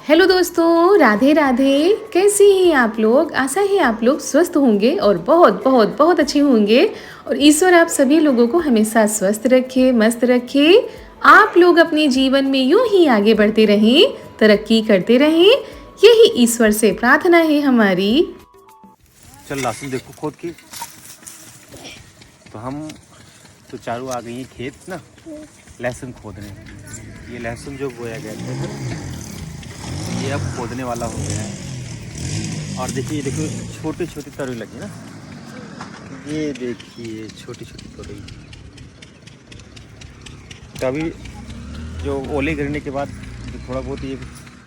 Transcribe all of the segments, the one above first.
Hello दोस्तों, राधे राधे। कैसे हैं आप लोग? आशा है आप लोग स्वस्थ होंगे और बहुत बहुत बहुत अच्छे होंगे। और ईश्वर आप सभी लोगों को हमेशा स्वस्थ रखे, मस्त रखे। आप लोग अपने जीवन में यूं ही आगे बढ़ते रहें, तरक्की करते रहें, यही ईश्वर से प्रार्थना है हमारी। चल लहसुन देखो खोद के। तो हम तो चारों आ गई हैं खेत ना लहसुन खोदने। ये लहसुन जो बोया गया था ये अब खोदने वाला हो गया है। और देखिए देखो छोटी छोटी तरुई लगी ना, ये देखिए छोटी छोटी तरुई। तो अभी जो ओले गिरने के बाद जो थोड़ा बहुत ये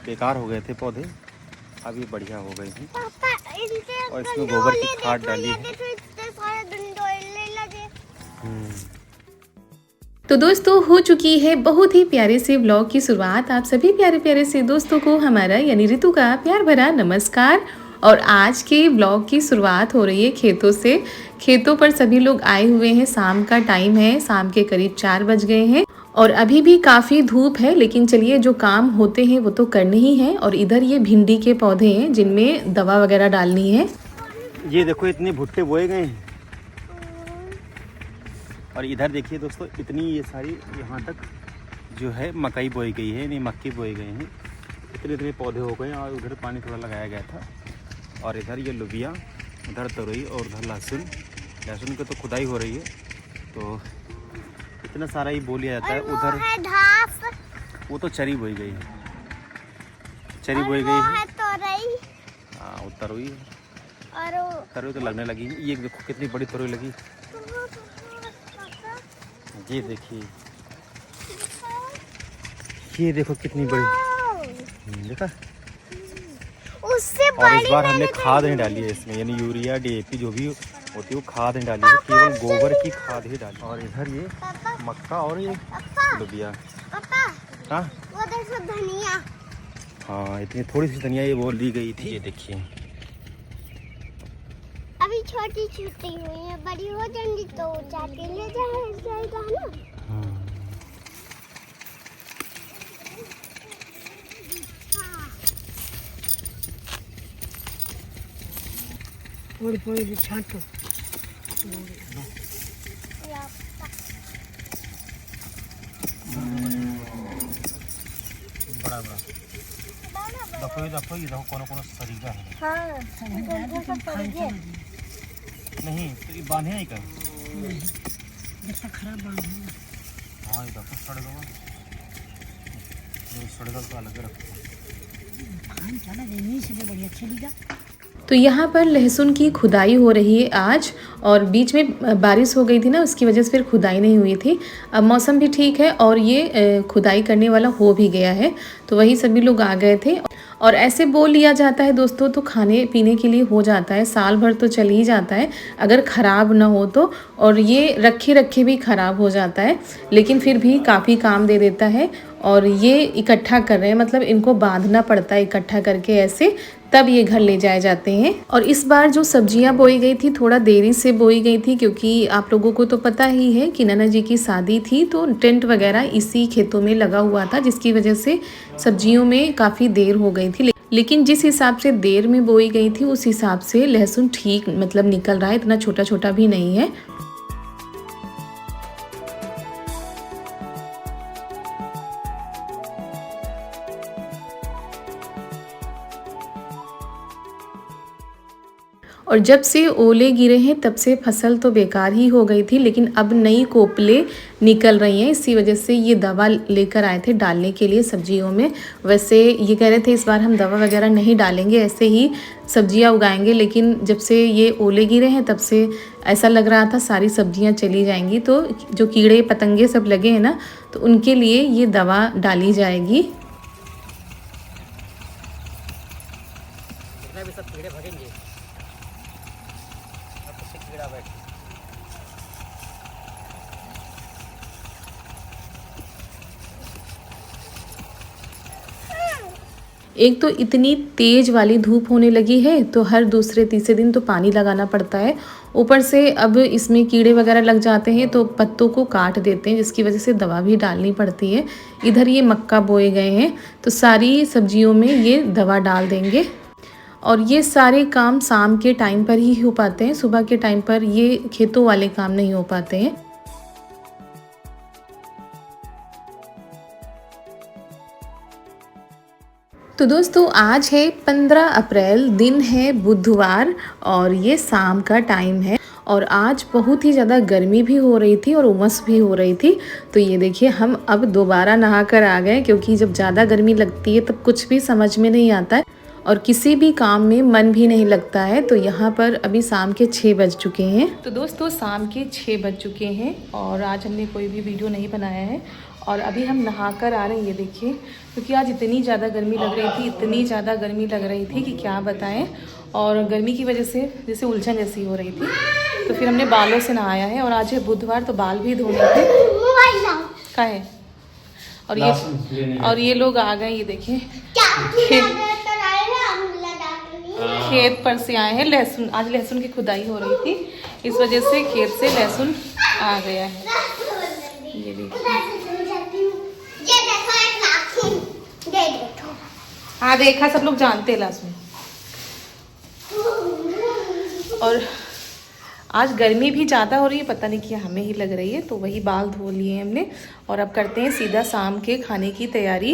बेकार हो गए थे पौधे, अब ये बढ़िया हो गए हैं। और इसमें गोबर की खाद डाली है। तो दोस्तों, हो चुकी है बहुत ही प्यारे से व्लॉग की शुरुआत। आप सभी प्यारे प्यारे से दोस्तों को हमारा यानी ऋतु का प्यार भरा नमस्कार। और आज के व्लॉग की शुरुआत हो रही है खेतों से। खेतों पर सभी लोग आए हुए हैं, शाम का टाइम है, शाम के करीब 4 बज गए हैं और अभी भी काफ़ी धूप है। लेकिन चलिए, जो काम होते हैं वो तो करने ही हैं। और इधर ये भिंडी के पौधे हैं जिनमें दवा वगैरह डालनी है। ये देखो इतने भुट्टे बोए गए हैं। और इधर देखिए दोस्तों, इतनी ये सारी यहाँ तक जो है मकई बोई गई है, नहीं मक्की बोए गए हैं। इतने इतने पौधे हो गए। और उधर पानी थोड़ा लगाया गया था। और इधर ये लोबिया, उधर तरोई और उधर लहसुन। लहसुन की तो खुदाई हो रही है, तो इतना सारा ही बो लिया जाता है। उधर वो तो चरी बोई गई है, चरी बोई गई है। हाँ वो तरोई है। तरोई तो लगने लगी। ये देखो कितनी बड़ी तरोई लगी। ये देखिए, ये देखो कितनी बड़ी। देखा? उससे और इस बार हमने खाद नहीं डाली है इसमें, यानी यूरिया डीएपी जो भी होती है वो खाद नहीं डाली है, केवल गोबर की खाद ही डाली। और इधर ये मक्का और ये लोबिया। हाँ वो देखो धनिया। हाँ, इतनी थोड़ी सी धनिया ये वो ली गई थी। ये देखिए अभी छोटी छोटी हुई है, बड़ी हो जाएंगी तो जाके ले जाएगा ना। थोड़ी थोड़ी छांटो। बड़ा बड़ा देखो, ये देखो, ये देखो कौन कौन तरीका है। हाँ, नहीं तो ये बांधे नहीं कर। जैसा खराब बांध। हाँ ये देखो सड़ेगा, सड़ेगा तो अलग रखो। खान चला देनी से बढ़िया चलेगा। तो यहाँ पर लहसुन की खुदाई हो रही है आज। और बीच में बारिश हो गई थी ना, उसकी वजह से फिर खुदाई नहीं हुई थी। अब मौसम भी ठीक है और ये खुदाई करने वाला हो भी गया है, तो वही सभी लोग आ गए थे। और ऐसे बोल लिया जाता है दोस्तों, तो खाने पीने के लिए हो जाता है, साल भर तो चल ही जाता है अगर ख़राब ना हो तो। और ये रखे रखे भी ख़राब हो जाता है, लेकिन फिर भी काफ़ी काम दे देता है। और ये इकट्ठा कर रहे हैं, मतलब इनको बांधना पड़ता है इकट्ठा करके ऐसे, तब ये घर ले जाए जाते हैं। और इस बार जो सब्जियां बोई गई थी थोड़ा देरी से बोई गई थी, क्योंकि आप लोगों को तो पता ही है कि नैना जी की शादी थी, तो टेंट वगैरह इसी खेतों में लगा हुआ था, जिसकी वजह से सब्जियों में काफ़ी देर हो गई थी। लेकिन जिस हिसाब से देर में बोई गई थी उस हिसाब से लहसुन ठीक मतलब निकल रहा है, इतना छोटा छोटा भी नहीं है। और जब से ओले गिरे हैं तब से फसल तो बेकार ही हो गई थी, लेकिन अब नई कोपले निकल रही हैं। इसी वजह से ये दवा लेकर आए थे डालने के लिए सब्जियों में। वैसे ये कह रहे थे इस बार हम दवा वगैरह नहीं डालेंगे, ऐसे ही सब्जियां उगाएंगे, लेकिन जब से ये ओले गिरे हैं तब से ऐसा लग रहा था सारी सब्जियां चली जाएंगी। तो जो कीड़े पतंगे सब लगे हैं ना, तो उनके लिए ये दवा डाली जाएगी। एक तो इतनी तेज़ वाली धूप होने लगी है, तो हर दूसरे तीसरे दिन तो पानी लगाना पड़ता है। ऊपर से अब इसमें कीड़े वगैरह लग जाते हैं तो पत्तों को काट देते हैं, जिसकी वजह से दवा भी डालनी पड़ती है। इधर ये मक्का बोए गए हैं तो सारी सब्जियों में ये दवा डाल देंगे। और ये सारे काम शाम के टाइम पर ही हो पाते हैं, सुबह के टाइम पर ये खेतों वाले काम नहीं हो पाते हैं। तो दोस्तों आज है 15 अप्रैल, दिन है बुधवार और ये शाम का टाइम है और आज बहुत ही ज़्यादा गर्मी भी हो रही थी और उमस भी हो रही थी। तो ये देखिए हम अब दोबारा नहा कर आ गए, क्योंकि जब ज़्यादा गर्मी लगती है तब कुछ भी समझ में नहीं आता है और किसी भी काम में मन भी नहीं लगता है। तो यहाँ पर अभी शाम के 6 बज चुके हैं। तो दोस्तों शाम के 6 बज चुके हैं और आज हमने कोई भी वीडियो नहीं बनाया है और अभी हम नहा कर आ रहे हैं। ये देखिए, क्योंकि आज इतनी ज़्यादा गर्मी लग रही थी, इतनी ज़्यादा गर्मी लग रही थी कि क्या बताएं। और गर्मी की वजह से जैसे उलझन जैसी हो रही थी, तो फिर हमने बालों से नहाया है। और आज है बुधवार तो बाल भी धोने थे का है। और ये लोग आ गए, ये देखिए खेत पर से आए हैं। लहसुन, आज लहसुन की खुदाई हो रही थी, इस वजह से खेत से लहसुन आ गया है। ये देखो, हाँ देखा, सब लोग जानते हैं लहसुन। और आज गर्मी भी ज़्यादा हो रही है, पता नहीं क्या हमें ही लग रही है। तो वही बाल धो लिए हमने और अब करते हैं सीधा शाम के खाने की तैयारी,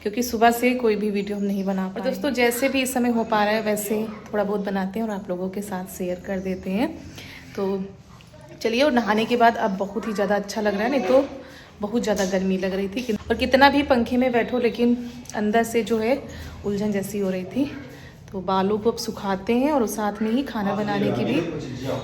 क्योंकि सुबह से कोई भी वीडियो हम नहीं बना पाए। दोस्तों जैसे भी इस समय हो पा रहा है वैसे थोड़ा बहुत बनाते हैं और आप लोगों के साथ शेयर कर देते हैं। तो चलिए, और नहाने के बाद अब बहुत ही ज़्यादा अच्छा लग रहा है, नहीं तो बहुत ज़्यादा गर्मी लग रही थी और कितना भी पंखे में बैठो लेकिन अंदर से जो है उलझन जैसी हो रही थी। तो बालों को अब सुखाते हैं और साथ में ही खाना बनाने की भी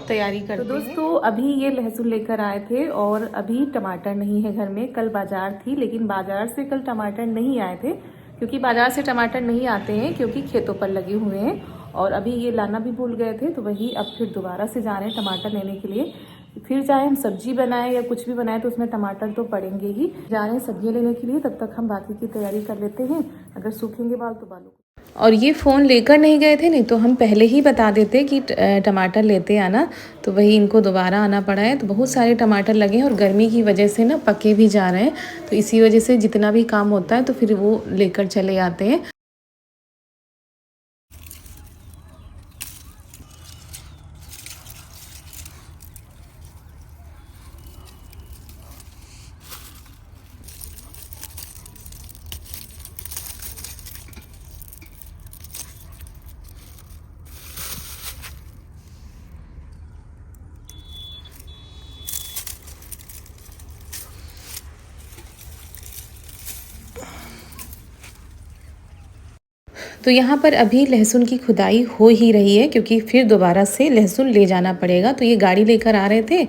तैयारी करते हैं। तो दोस्तों अभी ये लहसुन लेकर आए थे और अभी टमाटर नहीं है घर में। कल बाजार थी लेकिन बाजार से कल टमाटर नहीं आए थे, क्योंकि बाजार से टमाटर नहीं आते हैं क्योंकि खेतों पर लगे हुए हैं। और अभी ये लाना भी भूल गए थे, तो वही अब फिर दोबारा से जा रहे हैं टमाटर लेने के लिए। फिर चाहे हम सब्जी बनाएं या कुछ भी बनाएं तो उसमें टमाटर तो पड़ेंगे ही। जा रहे हैं सब्जियां लेने के लिए, तब तक हम बाकी की तैयारी कर लेते हैं। अगर सूखेंगे बाल तो बालों। और ये फ़ोन लेकर नहीं गए थे, नहीं तो हम पहले ही बता देते कि टमाटर लेते आना। तो वही इनको दोबारा आना पड़ा है। तो बहुत सारे टमाटर लगे हैं और गर्मी की वजह से ना पके भी जा रहे हैं, तो इसी वजह से जितना भी काम होता है तो फिर वो लेकर चले आते हैं। तो यहाँ पर अभी लहसुन की खुदाई हो ही रही है, क्योंकि फिर दोबारा से लहसुन ले जाना पड़ेगा। तो ये गाड़ी लेकर आ रहे थे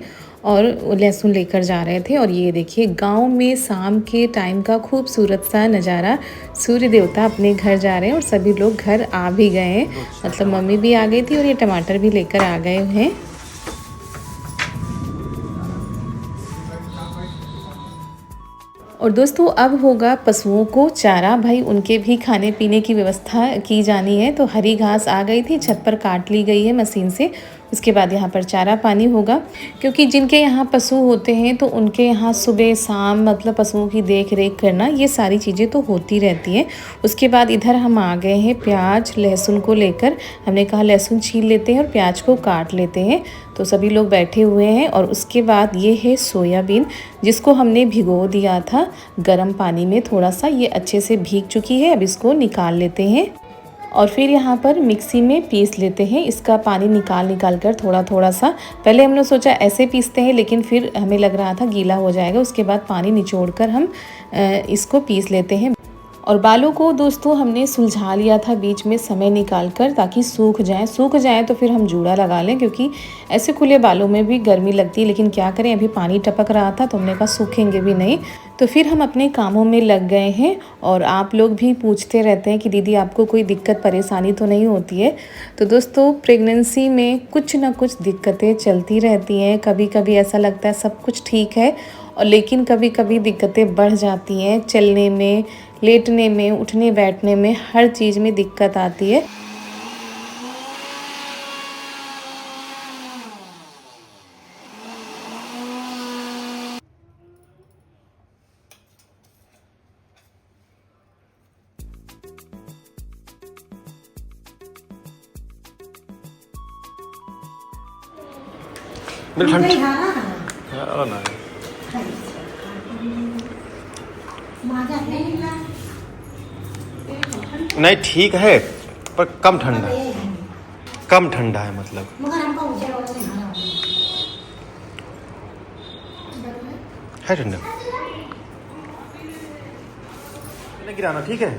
और लहसुन लेकर जा रहे थे। और ये देखिए गांव में शाम के टाइम का खूबसूरत सा नज़ारा। सूर्य देवता अपने घर जा रहे हैं और सभी लोग घर आ भी गए हैं, मतलब मम्मी भी आ गई थी और ये टमाटर भी लेकर आ गए हैं। और दोस्तों अब होगा पशुओं को चारा। भाई उनके भी खाने पीने की व्यवस्था की जानी है। तो हरी घास आ गई थी, छत पर काट ली गई है मशीन से। उसके बाद यहाँ पर चारा पानी होगा, क्योंकि जिनके यहाँ पशु होते हैं तो उनके यहाँ सुबह शाम मतलब पशुओं की देख रेख करना, ये सारी चीज़ें तो होती रहती हैं। उसके बाद इधर हम आ गए हैं प्याज लहसुन को लेकर। हमने कहा लहसुन छील लेते हैं और प्याज को काट लेते हैं। तो सभी लोग बैठे हुए हैं। और उसके बाद ये है सोयाबीन, जिसको हमने भिगो दिया था गर्म पानी में थोड़ा सा। ये अच्छे से भीग चुकी है, अब इसको निकाल लेते हैं और फिर यहाँ पर मिक्सी में पीस लेते हैं। इसका पानी निकाल कर थोड़ा थोड़ा सा। पहले हमने सोचा ऐसे पीसते हैं, लेकिन फिर हमें लग रहा था गीला हो जाएगा। उसके बाद पानी निचोड़ कर हम इसको पीस लेते हैं। और बालों को दोस्तों हमने सुलझा लिया था बीच में समय निकाल कर, ताकि सूख जाए तो फिर हम जूड़ा लगा लें, क्योंकि ऐसे खुले बालों में भी गर्मी लगती है। लेकिन क्या करें, अभी पानी टपक रहा था तो हमने कहा सूखेंगे भी नहीं। तो फिर हम अपने कामों में लग गए हैं। और आप लोग भी पूछते रहते हैं कि दीदी आपको कोई दिक्कत परेशानी तो नहीं होती है। तो दोस्तों प्रेगनेंसी में कुछ ना कुछ दिक्कतें चलती रहती हैं। कभी कभी ऐसा लगता है सब कुछ ठीक है, और लेकिन कभी कभी दिक्कतें बढ़ जाती हैं। चलने में, लेटने में, उठने बैठने में, हर चीज़ में दिक्कत आती है। मेरे ठंड नहीं खाना हाँ ना माजा नहीं मिला नहीं ठीक है पर कम ठंडा है, कम ठंडा है मतलब मगर हमको उजर वाला नहीं खाना है ठंडा नहीं गिराना ठीक है।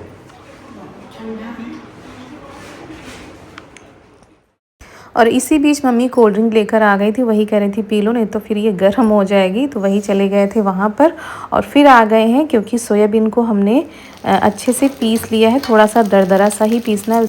और इसी बीच मम्मी कोल्ड ड्रिंक लेकर आ गई थी, वही कह रही थी पी लो नहीं तो फिर ये गर्म हो जाएगी, तो वही चले गए थे वहाँ पर। और फिर आ गए हैं क्योंकि सोयाबीन को हमने अच्छे से पीस लिया है, थोड़ा सा दरदरा सा ही पीसना है।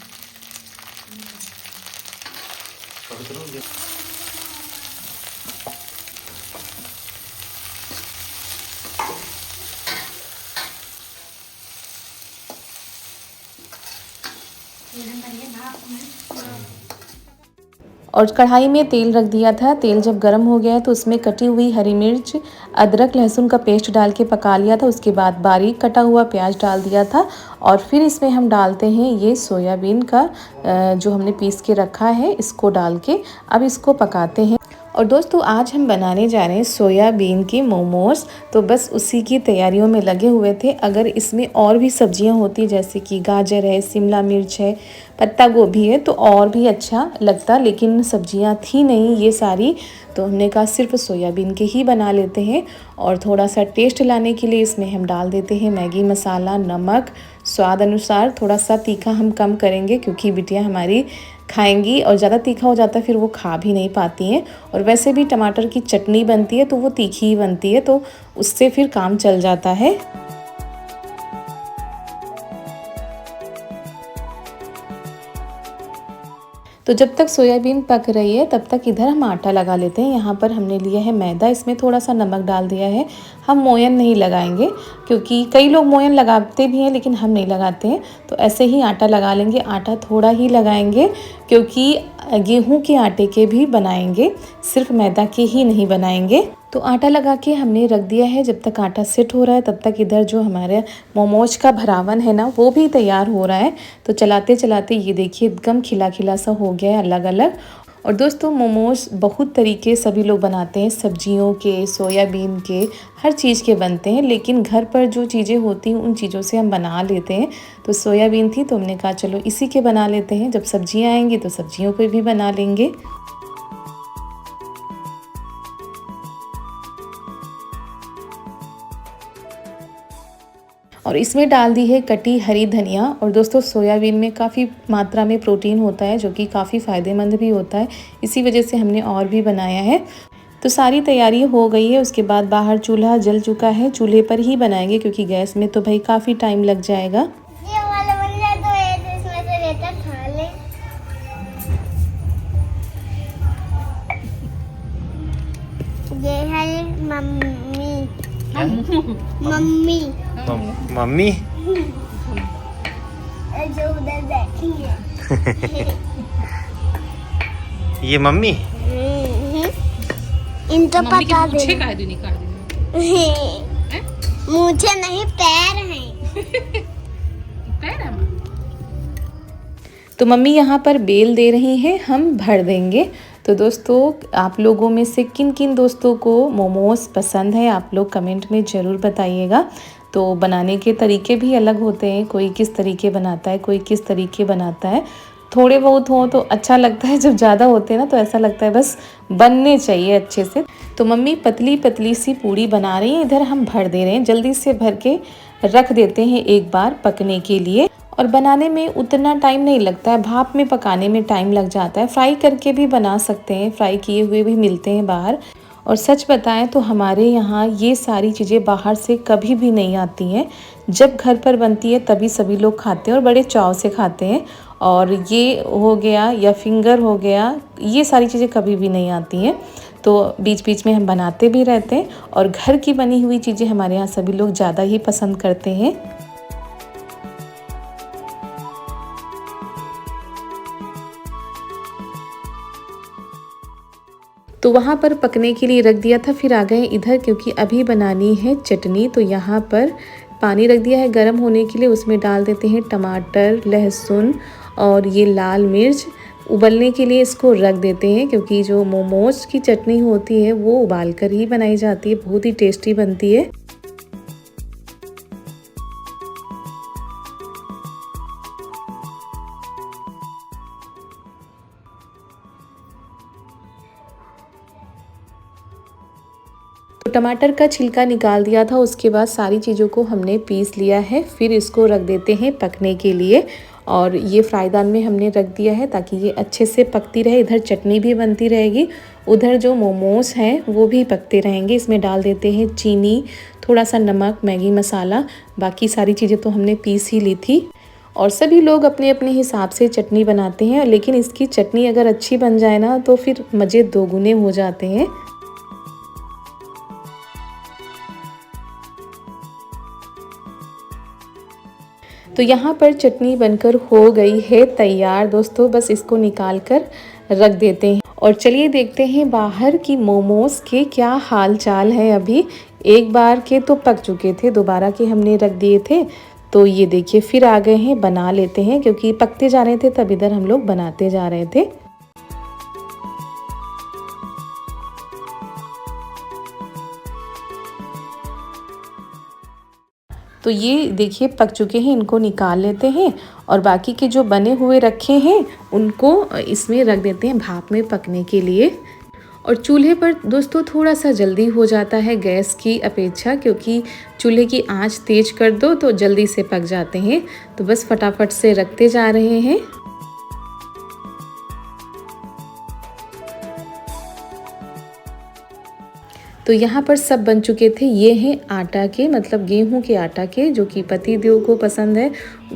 और कढ़ाई में तेल रख दिया था, तेल जब गर्म हो गया तो उसमें कटी हुई हरी मिर्च, अदरक लहसुन का पेस्ट डाल के पका लिया था। उसके बाद बारीक कटा हुआ प्याज डाल दिया था और फिर इसमें हम डालते हैं ये सोयाबीन का जो हमने पीस के रखा है, इसको डाल के अब इसको पकाते हैं। और दोस्तों आज हम बनाने जा रहे हैं सोयाबीन के मोमोज़, तो बस उसी की तैयारियों में लगे हुए थे। अगर इसमें और भी सब्जियां होती जैसे कि गाजर है, शिमला मिर्च है, पत्ता गोभी है तो और भी अच्छा लगता, लेकिन सब्जियां थी नहीं ये सारी, तो हमने कहा सिर्फ सोयाबीन के ही बना लेते हैं। और थोड़ा सा टेस्ट लाने के लिए इसमें हम डाल देते हैं मैगी मसाला, नमक स्वाद अनुसार। थोड़ा सा तीखा हम कम करेंगे क्योंकि बिटिया हमारी खाएंगी और ज़्यादा तीखा हो जाता है फिर वो खा भी नहीं पाती हैं। और वैसे भी टमाटर की चटनी बनती है तो वो तीखी ही बनती है, तो उससे फिर काम चल जाता है। तो जब तक सोयाबीन पक रही है तब तक इधर हम आटा लगा लेते हैं। यहाँ पर हमने लिया है मैदा, इसमें थोड़ा सा नमक डाल दिया है। हम मोयन नहीं लगाएंगे क्योंकि कई लोग मोयन लगाते भी हैं लेकिन हम नहीं लगाते हैं, तो ऐसे ही आटा लगा लेंगे। आटा थोड़ा ही लगाएंगे क्योंकि गेहूं के आटे के भी बनाएंगे, सिर्फ मैदा के ही नहीं बनाएंगे। तो आटा लगा के हमने रख दिया है। जब तक आटा सेट हो रहा है तब तक इधर जो हमारे मोमोज का भरावन है ना वो भी तैयार हो रहा है। तो चलाते चलाते ये देखिए एकदम खिला खिला सा हो गया है अलग अलग। और दोस्तों मोमोज बहुत तरीके सभी लोग बनाते हैं, सब्जियों के, सोयाबीन के, हर चीज़ के बनते हैं, लेकिन घर पर जो चीज़ें होती हैं उन चीज़ों से हम बना लेते हैं। तो सोयाबीन थी तो हमने कहा चलो इसी के बना लेते हैं, जब सब्जियां आएंगी तो सब्जियों को भी बना लेंगे। और इसमें डाल दी है कटी हरी धनिया। और दोस्तों सोयाबीन में काफ़ी मात्रा में प्रोटीन होता है जो कि काफ़ी फ़ायदेमंद भी होता है, इसी वजह से हमने और भी बनाया है। तो सारी तैयारी हो गई है। उसके बाद बाहर चूल्हा जल चुका है, चूल्हे पर ही बनाएंगे क्योंकि गैस में तो भाई काफ़ी टाइम लग जाएगा। ये वाला बन जाए तो ये इसमें से लेकर खा ले। ये है मम्मी मम्मी मम्मी जो उधर बैठी है ये मम्मी इनको पता दे हैं? मुझे नहीं पैर हैं। पैर है तो मम्मी यहाँ पर बेल दे रही हैं, हम भर देंगे। तो दोस्तों आप लोगों में से किन किन दोस्तों को मोमोज़ पसंद है आप लोग कमेंट में ज़रूर बताइएगा। तो बनाने के तरीके भी अलग होते हैं, कोई किस तरीके बनाता है, कोई किस तरीके बनाता है। थोड़े बहुत हो तो अच्छा लगता है, जब ज़्यादा होते हैं ना तो ऐसा लगता है बस बनने चाहिए अच्छे से। तो मम्मी पतली पतली सी पूड़ी बना रही हैं, इधर हम भर दे रहे हैं। जल्दी से भर के रख देते हैं एक बार पकने के लिए। और बनाने में उतना टाइम नहीं लगता है, भाप में पकाने में टाइम लग जाता है। फ्राई करके भी बना सकते हैं, फ्राई किए हुए भी मिलते हैं बाहर। और सच बताएं तो हमारे यहाँ ये सारी चीज़ें बाहर से कभी भी नहीं आती हैं, जब घर पर बनती है तभी सभी लोग खाते हैं और बड़े चाव से खाते हैं। और ये हो गया या फिंगर हो गया, ये सारी चीज़ें कभी भी नहीं आती हैं, तो बीच बीच में हम बनाते भी रहते हैं। और घर की बनी हुई चीज़ें हमारे यहाँ सभी लोग ज़्यादा ही पसंद करते हैं। तो वहाँ पर पकने के लिए रख दिया था, फिर आ गए इधर क्योंकि अभी बनानी है चटनी। तो यहाँ पर पानी रख दिया है गर्म होने के लिए, उसमें डाल देते हैं टमाटर, लहसुन और ये लाल मिर्च। उबलने के लिए इसको रख देते हैं, क्योंकि जो मोमोज की चटनी होती है वो उबाल कर ही बनाई जाती है, बहुत ही टेस्टी बनती है। तो टमाटर का छिलका निकाल दिया था, उसके बाद सारी चीज़ों को हमने पीस लिया है। फिर इसको रख देते हैं पकने के लिए, और ये फ्राईदान में हमने रख दिया है ताकि ये अच्छे से पकती रहे। इधर चटनी भी बनती रहेगी, उधर जो मोमोज हैं वो भी पकते रहेंगे। इसमें डाल देते हैं चीनी, थोड़ा सा नमक, मैगी मसाला, बाकी सारी चीज़ें तो हमने पीस ही ली थी। और सभी लोग अपने अपने हिसाब से चटनी बनाते हैं, लेकिन इसकी चटनी अगर अच्छी बन जाए ना तो फिर मज़े दोगुने हो जाते हैं। तो यहाँ पर चटनी बनकर हो गई है तैयार दोस्तों, बस इसको निकाल कर रख देते हैं। और चलिए देखते हैं बाहर की मोमोज के क्या हाल चाल है। अभी एक बार के तो पक चुके थे, दोबारा के हमने रख दिए थे, तो ये देखिए फिर आ गए हैं। बना लेते हैं, क्योंकि पकते जा रहे थे तब इधर हम लोग बनाते जा रहे थे। तो ये देखिए पक चुके हैं, इनको निकाल लेते हैं। और बाकी के जो बने हुए रखे हैं उनको इसमें रख देते हैं भाप में पकने के लिए। और चूल्हे पर दोस्तों थोड़ा सा जल्दी हो जाता है गैस की अपेक्षा, क्योंकि चूल्हे की आंच तेज कर दो तो जल्दी से पक जाते हैं। तो बस फटाफट से रखते जा रहे हैं। तो यहाँ पर सब बन चुके थे। ये हैं आटा के, मतलब गेहूं के आटा के, जो कि पतिदेव को पसंद है।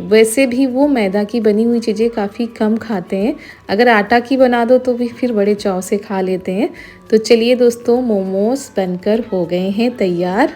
वैसे भी वो मैदा की बनी हुई चीज़ें काफ़ी कम खाते हैं, अगर आटा की बना दो तो भी फिर बड़े चाव से खा लेते हैं। तो चलिए दोस्तों, मोमोज बनकर हो गए हैं तैयार।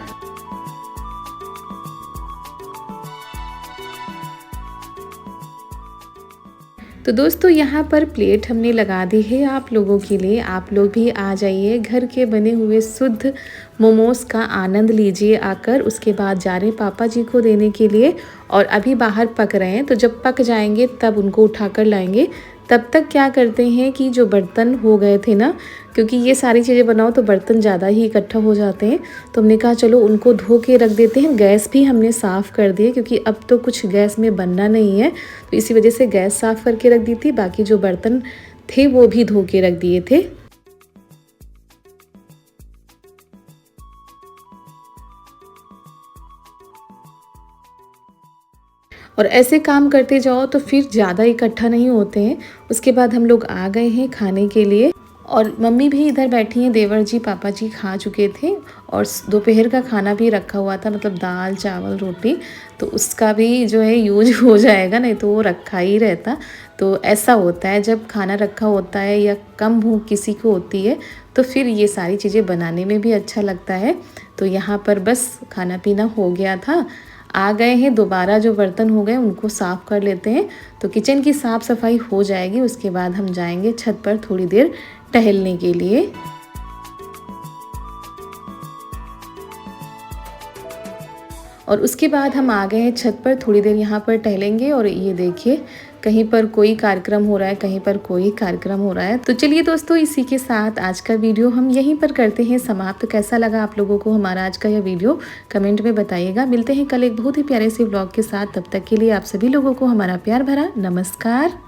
तो दोस्तों यहाँ पर प्लेट हमने लगा दी है आप लोगों के लिए। आप लोग भी आ जाइए, घर के बने हुए शुद्ध मोमोज़ का आनंद लीजिए आकर। उसके बाद जा रहे पापा जी को देने के लिए, और अभी बाहर पक रहे हैं, तो जब पक जाएंगे तब उनको उठा कर लाएंगे। तब तक क्या करते हैं कि जो बर्तन हो गए थे ना, क्योंकि ये सारी चीज़ें बनाओ तो बर्तन ज़्यादा ही इकट्ठा हो जाते हैं, तो हमने कहा चलो उनको धो के रख देते हैं। गैस भी हमने साफ़ कर दिए, क्योंकि अब तो कुछ गैस में बनना नहीं है, तो इसी वजह से गैस साफ़ करके रख दी थी। बाकी जो बर्तन थे वो भी धो के रख दिए थे। और ऐसे काम करते जाओ तो फिर ज़्यादा इकट्ठा नहीं होते हैं। उसके बाद हम लोग आ गए हैं खाने के लिए, और मम्मी भी इधर बैठी हैं। देवर जी पापा जी खा चुके थे, और दोपहर का खाना भी रखा हुआ था, मतलब दाल चावल रोटी, तो उसका भी जो है यूज हो जाएगा, नहीं तो वो रखा ही रहता। तो ऐसा होता है जब खाना रखा होता है या कम भूख किसी को होती है, तो फिर ये सारी चीज़ें बनाने में भी अच्छा लगता है। तो यहाँ पर बस खाना पीना हो गया था, आ गए हैं। दोबारा जो बर्तन हो गए उनको साफ़ कर लेते हैं, तो किचन की साफ़ सफाई हो जाएगी। उसके बाद हम जाएंगे छत पर थोड़ी देर टहलने के लिए। और उसके बाद हम आ गए हैं छत पर, थोड़ी देर यहाँ पर टहलेंगे। और ये देखिए कहीं पर कोई कार्यक्रम हो रहा है, कहीं पर कोई कार्यक्रम हो रहा है। तो चलिए दोस्तों, इसी के साथ आज का वीडियो हम यहीं पर करते हैं समाप्त। तो कैसा लगा आप लोगों को हमारा आज का यह वीडियो, कमेंट में बताइएगा। मिलते हैं कल एक बहुत ही प्यारे से व्लॉग के साथ। तब तक के लिए आप सभी लोगों को हमारा प्यार भरा नमस्कार।